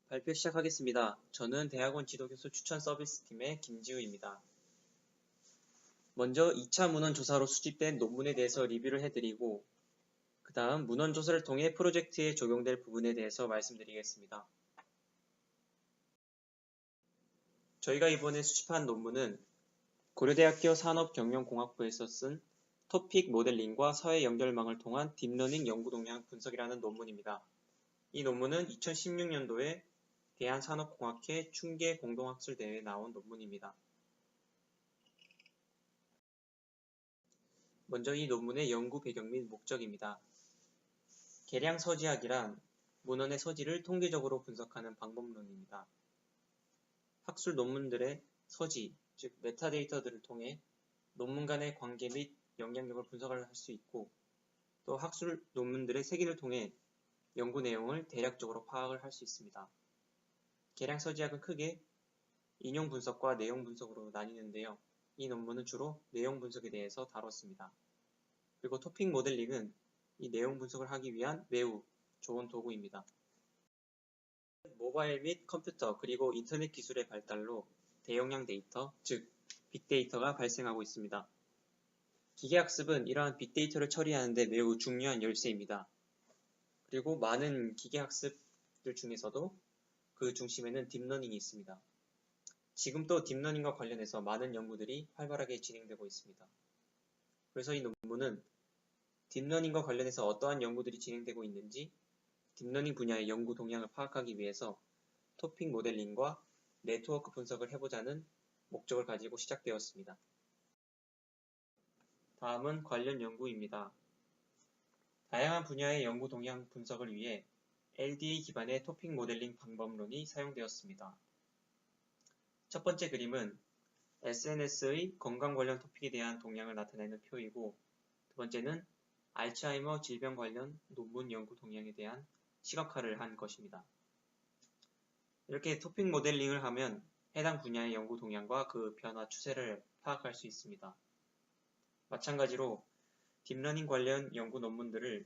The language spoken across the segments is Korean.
발표 시작하겠습니다. 저는 대학원 지도교수 추천 서비스팀의 김지우입니다. 먼저 2차 문헌 조사로 수집된 논문에 대해서 리뷰를 해드리고 그 다음 문헌 조사를 통해 프로젝트에 적용될 부분에 대해서 말씀드리겠습니다. 저희가 이번에 수집한 논문은 고려대학교 산업경영공학부에서 쓴 토픽 모델링과 사회 연결망을 통한 딥러닝 연구 동향 분석이라는 논문입니다. 이 논문은 2016년도에 대한산업공학회 충계 공동학술대회에 나온 논문입니다. 먼저 이 논문의 연구 배경 및 목적입니다. 계량 서지학이란 문헌의 서지를 통계적으로 분석하는 방법론입니다. 학술 논문들의 서지, 즉 메타데이터들을 통해 논문 간의 관계 및 영향력을 분석할 수 있고 또 학술 논문들의 색인을 통해 연구 내용을 대략적으로 파악을 할 수 있습니다. 계량 서지학은 크게 인용 분석과 내용 분석으로 나뉘는데요. 이 논문은 주로 내용 분석에 대해서 다뤘습니다. 그리고 토픽 모델링은 이 내용 분석을 하기 위한 매우 좋은 도구입니다. 모바일 및 컴퓨터 그리고 인터넷 기술의 발달로 대용량 데이터, 즉 빅데이터가 발생하고 있습니다. 기계학습은 이러한 빅데이터를 처리하는 데 매우 중요한 열쇠입니다. 그리고 많은 기계학습들 중에서도 그 중심에는 딥러닝이 있습니다. 지금 또 딥러닝과 관련해서 많은 연구들이 활발하게 진행되고 있습니다. 그래서 이 논문은 딥러닝과 관련해서 어떠한 연구들이 진행되고 있는지 딥러닝 분야의 연구 동향을 파악하기 위해서 토픽 모델링과 네트워크 분석을 해보자는 목적을 가지고 시작되었습니다. 다음은 관련 연구입니다. 다양한 분야의 연구 동향 분석을 위해 LDA 기반의 토픽 모델링 방법론이 사용되었습니다. 첫 번째 그림은 SNS의 건강 관련 토픽에 대한 동향을 나타내는 표이고 두 번째는 알츠하이머 질병 관련 논문 연구 동향에 대한 시각화를 한 것입니다. 이렇게 토픽 모델링을 하면 해당 분야의 연구 동향과 그 변화 추세를 파악할 수 있습니다. 마찬가지로 딥러닝 관련 연구 논문들을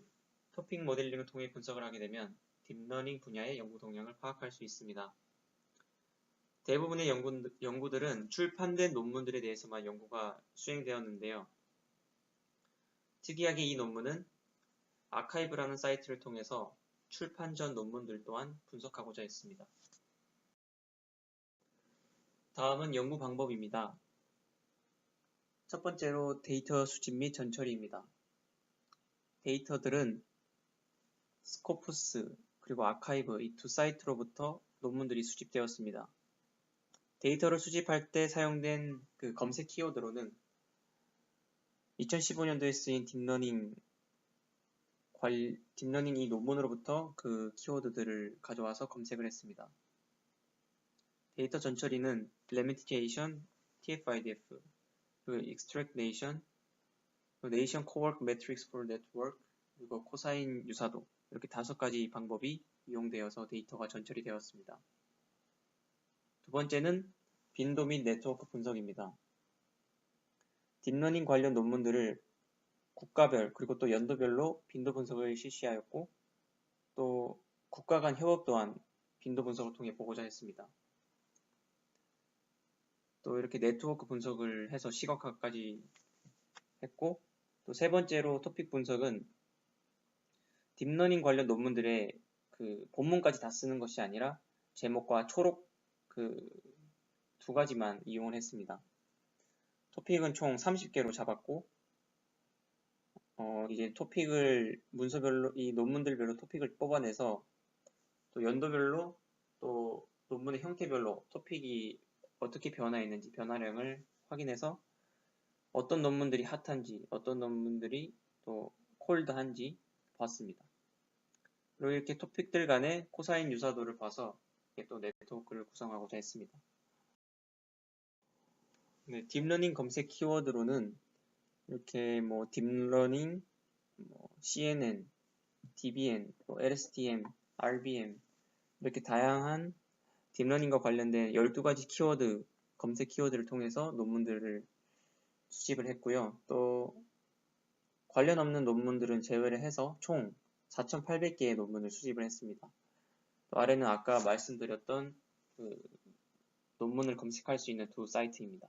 토픽 모델링을 통해 분석을 하게 되면 딥러닝 분야의 연구 동향을 파악할 수 있습니다. 대부분의 연구들은 출판된 논문들에 대해서만 연구가 수행되었는데요. 특이하게 이 논문은 아카이브라는 사이트를 통해서 출판 전 논문들 또한 분석하고자 했습니다. 다음은 연구 방법입니다. 첫 번째로 데이터 수집 및 전처리입니다. 데이터들은 스코푸스 그리고 아카이브 이 두 사이트로부터 논문들이 수집되었습니다. 데이터를 수집할 때 사용된 그 검색 키워드로는 2015년도에 쓰인 딥러닝 이 논문으로부터 그 키워드들을 가져와서 검색을 했습니다. 데이터 전처리는 레미티케이션, TF-IDF, 그리고 extractation, Nation Cowork Metrics for Network, 그리고 코사인 유사도 이렇게 5가지 방법이 이용되어서 데이터가 전처리 되었습니다. 두 번째는 빈도 및 네트워크 분석입니다. 딥러닝 관련 논문들을 국가별 그리고 또 연도별로 빈도 분석을 실시하였고 또 국가 간 협업 또한 빈도 분석을 통해 보고자 했습니다. 또 이렇게 네트워크 분석을 해서 시각화까지 했고 또 세 번째로 토픽 분석은 딥러닝 관련 논문들의 그 본문까지 다 쓰는 것이 아니라 제목과 초록 그 두 가지만 이용을 했습니다. 토픽은 총 30개로 잡았고 이제 토픽을 문서별로 이 논문들별로 토픽을 뽑아내서 또 연도별로 또 논문의 형태별로 토픽이 어떻게 변화했는지 변화량을 확인해서 어떤 논문들이 핫한지 어떤 논문들이 또 콜드한지 봤습니다. 그리고 이렇게 토픽들 간의 코사인 유사도를 봐서 또 네트워크를 구성하고자 했습니다. 네, 딥러닝 검색 키워드로는 이렇게 뭐 딥러닝, CNN, DBN, LSTM, RBM 이렇게 다양한 딥러닝과 관련된 12가지 키워드 검색 키워드를 통해서 논문들을 수집을 했고요. 또 관련 없는 논문들은 제외를 해서 총 4,800개의 논문을 수집을 했습니다. 또 아래는 아까 말씀드렸던 그 논문을 검색할 수 있는 두 사이트입니다.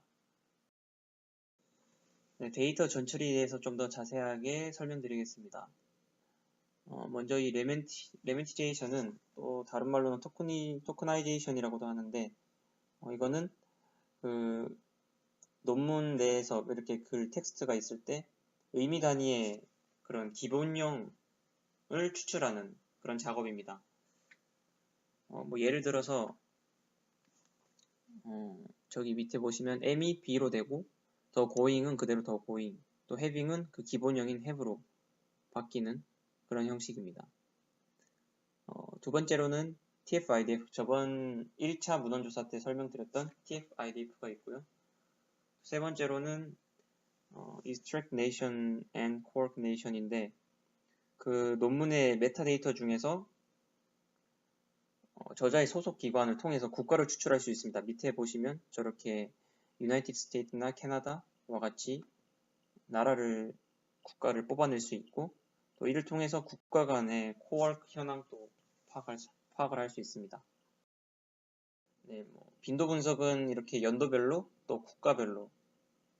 네, 데이터 전처리에 대해서 좀 더 자세하게 설명드리겠습니다. 먼저 이 레멘티제이션은 또 다른 말로는 토크나이제이션이라고도 하는데 이거는 그 논문 내에서 이렇게 글 텍스트가 있을 때 의미 단위의 그런 기본형을 추출하는 그런 작업입니다. 뭐 예를 들어서 저기 밑에 보시면 M이 B로 되고 더 going은 그대로 더 going, 또 having은 그 기본형인 have로 바뀌는 그런 형식입니다. 두 번째로는 TF-IDF, 저번 1차 문헌조사 때 설명드렸던 TF-IDF가 있고요. 세 번째로는 Extract Nation and Quark Nation인데 그 논문의 메타데이터 중에서 저자의 소속 기관을 통해서 국가를 추출할 수 있습니다. 밑에 보시면 저렇게 유나이티드 스테이트나 캐나다와 같이 국가를 뽑아낼 수 있고 또 이를 통해서 국가 간의 코워크 현황도 파악을 할 수 있습니다. 네, 빈도 분석은 이렇게 연도별로 또 국가별로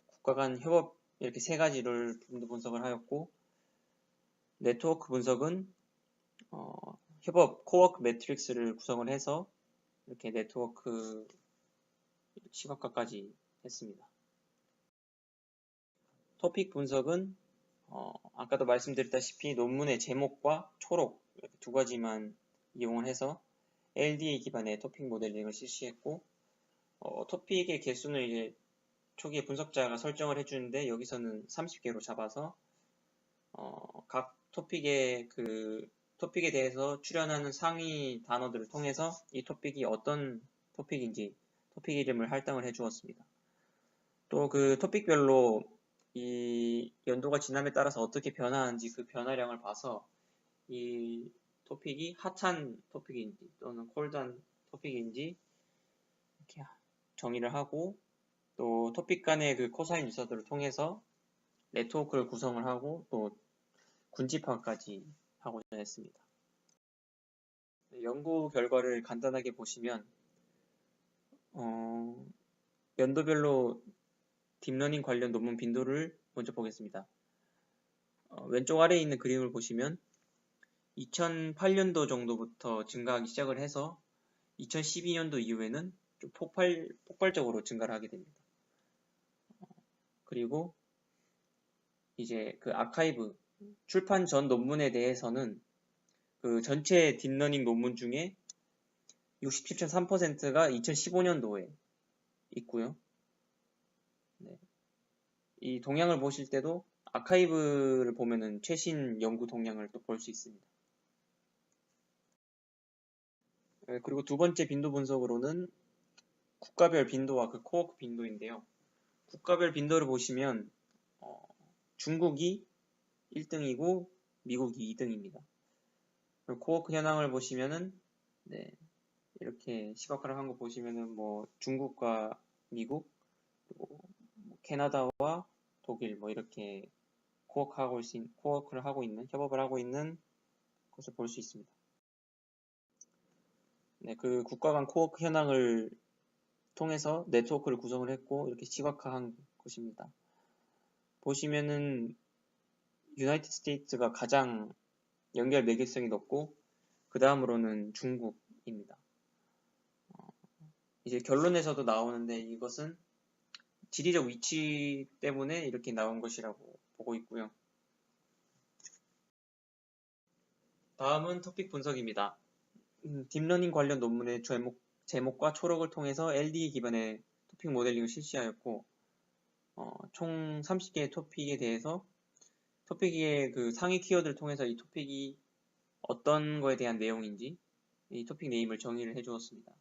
국가 간 협업 이렇게 세 가지를 빈도 분석을 하였고 네트워크 분석은 협업 코워크 매트릭스를 구성을 해서 이렇게 네트워크 시각화까지 했습니다. 토픽 분석은 아까도 말씀드렸다시피 논문의 제목과 초록 이렇게 두 가지만 이용을 해서 LDA 기반의 토픽 모델링을 실시했고 토픽의 개수는 이제 초기에 분석자가 설정을 해주는데 여기서는 30개로 잡아서 각 토픽에 대해서 출연하는 상위 단어들을 통해서 이 토픽이 어떤 토픽인지 토픽 이름을 할당을 해주었습니다. 또 그 토픽별로 이 연도가 지남에 따라서 어떻게 변화하는지 그 변화량을 봐서 이 토픽이 핫한 토픽인지 또는 콜드한 토픽인지 이렇게 정의를 하고 또 토픽 간의 그 코사인 유사들을 통해서 네트워크를 구성을 하고 또 군집화까지 하고자 했습니다. 연구 결과를 간단하게 보시면 연도별로 딥러닝 관련 논문 빈도를 먼저 보겠습니다. 왼쪽 아래에 있는 그림을 보시면 2008년도 정도부터 증가하기 시작을 해서 2012년도 이후에는 좀 폭발적으로 증가를 하게 됩니다. 그리고 이제 그 아카이브 출판 전 논문에 대해서는 그 전체 딥러닝 논문 중에 67.3%가 2015년도에 있고요. 네. 이 동향을 보실 때도 아카이브를 보면은 최신 연구 동향을 또 볼 수 있습니다. 네, 그리고 두 번째 빈도 분석으로는 국가별 빈도와 그 코어크 빈도인데요. 국가별 빈도를 보시면 중국이 1등이고 미국이 2등입니다. 코어크 현황을 보시면은 네, 이렇게 시각화를 한 거 보시면은 뭐 중국과 미국 그리고 캐나다와 독일 뭐 이렇게 코워크를 하고 있는 협업을 하고 있는 것을 볼 수 있습니다. 네, 그 국가 간 코워크 현황을 통해서 네트워크를 구성을 했고 이렇게 시각화한 것입니다. 보시면은 유나이티드 스테이트가 가장 연결 매개성이 높고 그 다음으로는 중국입니다. 이제 결론에서도 나오는데 이것은 지리적 위치 때문에 이렇게 나온 것이라고 보고 있고요. 다음은 토픽 분석입니다. 딥러닝 관련 논문의 제목과 초록을 통해서 LDE 기반의 토픽 모델링을 실시하였고 총 30개의 토픽에 대해서 토픽의 그 상위 키워드를 통해서 이 토픽이 어떤 거에 대한 내용인지 이 토픽 네임을 정의를 해주었습니다.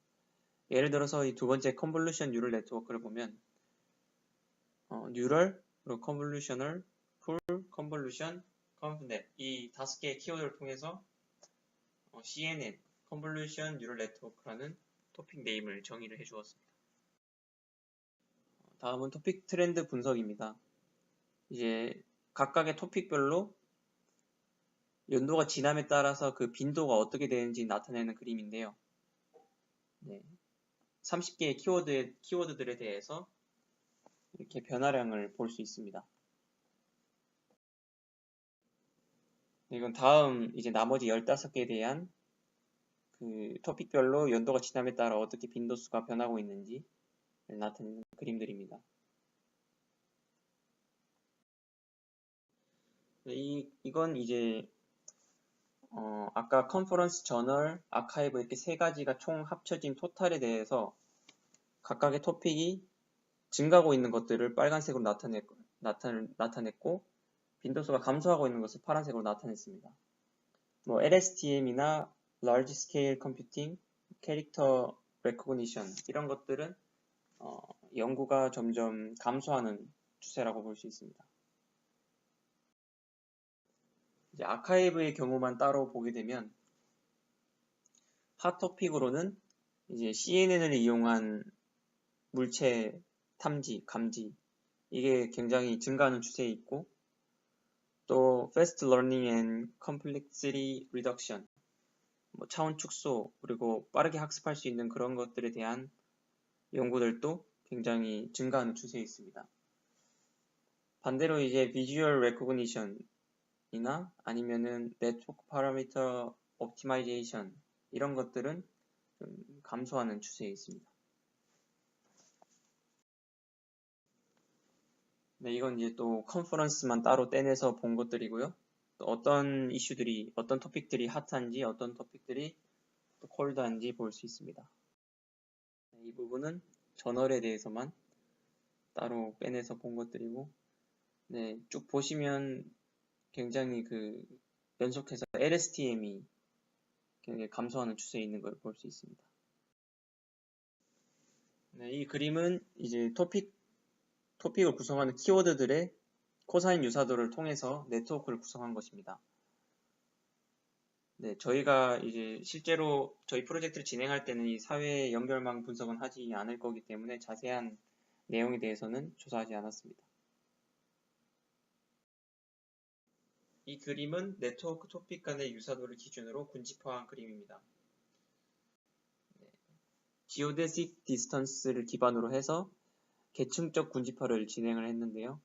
예를 들어서 이 두 번째 컨볼루션 뉴럴 네트워크를 보면 뉴럴, 그리고 컨볼루셔널, 풀, 컨볼루션, 컨브넷 이 5개의 키워드를 통해서 CNN, 컨볼루션 뉴럴 네트워크라는 토픽 네임을 정의를 해주었습니다. 다음은 토픽 트렌드 분석입니다. 이제 각각의 토픽별로 연도가 지남에 따라서 그 빈도가 어떻게 되는지 나타내는 그림인데요. 네, 30개의 키워드들에 대해서 이렇게 변화량을 볼 수 있습니다. 이건 다음 이제 나머지 15개에 대한 그 토픽별로 연도가 지남에 따라 어떻게 빈도수가 변하고 있는지 나타내는 그림들입니다. 이건 이제 아까 컨퍼런스 저널, 아카이브 이렇게 세 가지가 총 합쳐진 토탈에 대해서 각각의 토픽이 증가하고 있는 것들을 빨간색으로 나타냈고 빈도수가 감소하고 있는 것을 파란색으로 나타냈습니다. 뭐 LSTM이나 Large Scale Computing, Character Recognition 이런 것들은 연구가 점점 감소하는 추세라고 볼 수 있습니다. 이제 아카이브의 경우만 따로 보게 되면 핫토픽으로는 이제 CNN을 이용한 물체 탐지, 감지 이게 굉장히 증가하는 추세에 있고 또 Fast Learning and Complexity Reduction 뭐 차원 축소 그리고 빠르게 학습할 수 있는 그런 것들에 대한 연구들도 굉장히 증가하는 추세에 있습니다. 반대로 이제 Visual Recognition이나 아니면은 Network Parameter Optimization 이런 것들은 좀 감소하는 추세에 있습니다. 네, 이건 이제 또 컨퍼런스만 따로 떼내서 본 것들이고요. 또 어떤 이슈들이, 어떤 토픽들이 핫한지, 어떤 토픽들이 또 콜드한지 볼 수 있습니다. 네, 이 부분은 저널에 대해서만 따로 빼내서 본 것들이고, 네, 쭉 보시면 굉장히 연속해서 LSTM이 굉장히 감소하는 추세에 있는 걸 볼 수 있습니다. 네, 이 그림은 이제 토픽을 구성하는 키워드들의 코사인 유사도를 통해서 네트워크를 구성한 것입니다. 네, 저희가 이제 실제로 저희 프로젝트를 진행할 때는 이 사회 연결망 분석은 하지 않을 거기 때문에 자세한 내용에 대해서는 조사하지 않았습니다. 이 그림은 네트워크 토픽 간의 유사도를 기준으로 군집화한 그림입니다. Geodesic Distance를 기반으로 해서 계층적 군집화를 진행을 했는데요.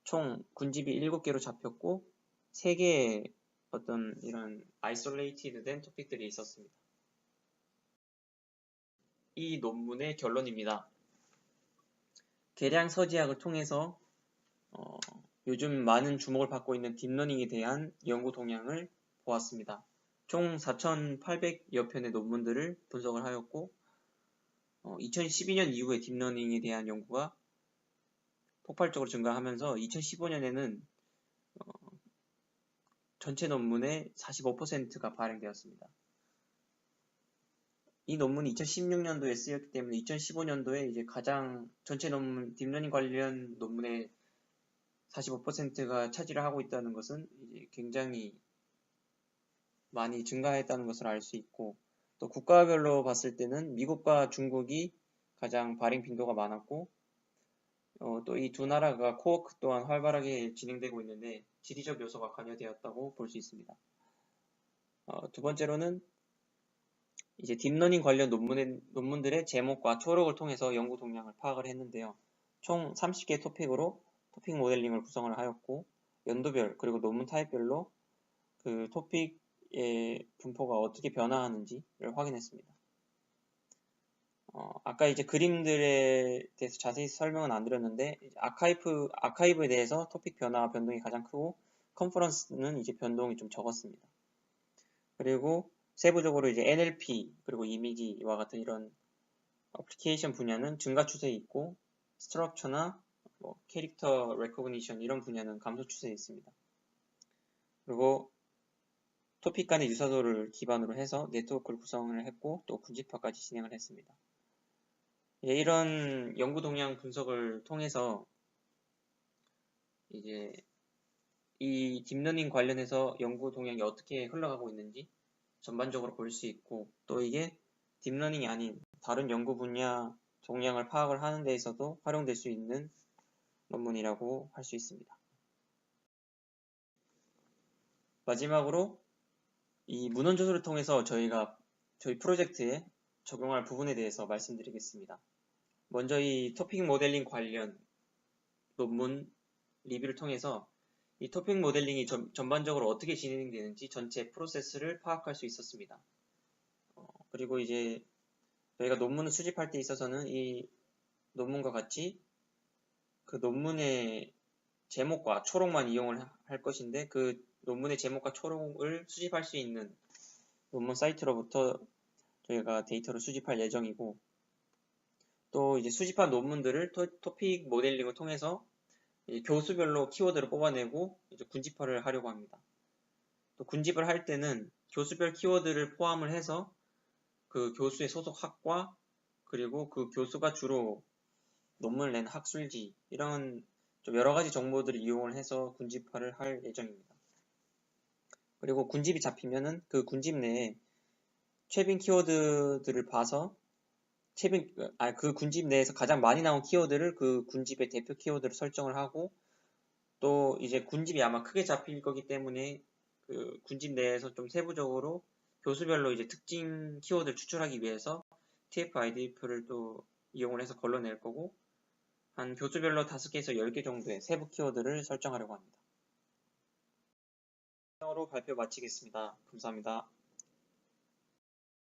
총 군집이 7개로 잡혔고 3개의 어떤 이런 isolated 된 토픽들이 있었습니다. 이 논문의 결론입니다. 계량 서지학을 통해서 요즘 많은 주목을 받고 있는 딥러닝에 대한 연구 동향을 보았습니다. 총 4,800여 편의 논문들을 분석을 하였고 2012년 이후에 딥러닝에 대한 연구가 폭발적으로 증가하면서 2015년에는 전체 논문의 45%가 발행되었습니다. 이 논문이 2016년도에 쓰였기 때문에 2015년도에 이제 가장 전체 논문, 딥러닝 관련 논문의 45%가 차지를 하고 있다는 것은 이제 굉장히 많이 증가했다는 것을 알 수 있고 또 국가별로 봤을 때는 미국과 중국이 가장 발행 빈도가 많았고 또 이 두 나라가 코워크 또한 활발하게 진행되고 있는데 지리적 요소가 관여되었다고 볼 수 있습니다. 두 번째로는 이제 딥러닝 관련 논문들의 제목과 초록을 통해서 연구 동향을 파악을 했는데요. 총 30개 토픽으로 토픽 모델링을 구성을 하였고 연도별 그리고 논문 타입별로 그 토픽의 분포가 어떻게 변화하는지를 확인했습니다. 아까 이제 그림들에 대해서 자세히 설명은 안 드렸는데 아카이브에 대해서 토픽 변화 변동이 가장 크고 컨퍼런스는 이제 변동이 좀 적었습니다. 그리고 세부적으로 이제 NLP 그리고 이미지와 같은 이런 어플리케이션 분야는 증가 추세에 있고 스트럭처나 캐릭터 레코그니션 이런 분야는 감소 추세에 있습니다. 그리고 토픽 간의 유사도를 기반으로 해서 네트워크를 구성을 했고 또 군집화까지 진행을 했습니다. 이런 연구 동향 분석을 통해서 이제 이 딥러닝 관련해서 연구 동향이 어떻게 흘러가고 있는지 전반적으로 볼 수 있고 또 이게 딥러닝이 아닌 다른 연구 분야 동향을 파악을 하는 데 있어도 활용될 수 있는 논문이라고 할 수 있습니다. 마지막으로 이 문헌 조사를 통해서 저희 프로젝트에 적용할 부분에 대해서 말씀드리겠습니다. 먼저 이 토픽 모델링 관련 논문 리뷰를 통해서 이 토픽 모델링이 전반적으로 어떻게 진행되는지 전체 프로세스를 파악할 수 있었습니다. 그리고 이제 저희가 논문을 수집할 때 있어서는 이 논문과 같이 그 논문의 제목과 초록만 이용을 할 것인데, 그 논문의 제목과 초록을 수집할 수 있는 논문 사이트로부터 저희가 데이터를 수집할 예정이고, 또 이제 수집한 논문들을 토픽 모델링을 통해서 교수별로 키워드를 뽑아내고 이제 군집화를 하려고 합니다. 또 군집을 할 때는 교수별 키워드를 포함을 해서 그 교수의 소속 학과, 그리고 그 교수가 주로 논문을 낸 학술지, 이런 좀 여러 가지 정보들을 이용을 해서 군집화를 할 예정입니다. 그리고 군집이 잡히면은 그 군집 내에 최빈 키워드들을 봐서 그 군집 내에서 가장 많이 나온 키워드를 그 군집의 대표 키워드로 설정을 하고, 또 이제 군집이 아마 크게 잡힐 거기 때문에 그 군집 내에서 좀 세부적으로 교수별로 이제 특징 키워드를 추출하기 위해서 TF-IDF를 또 이용을 해서 걸러낼 거고, 한 교수별로 5개에서 10개 정도의 세부 키워드를 설정하려고 합니다. 이상으로 발표 마치겠습니다. 감사합니다.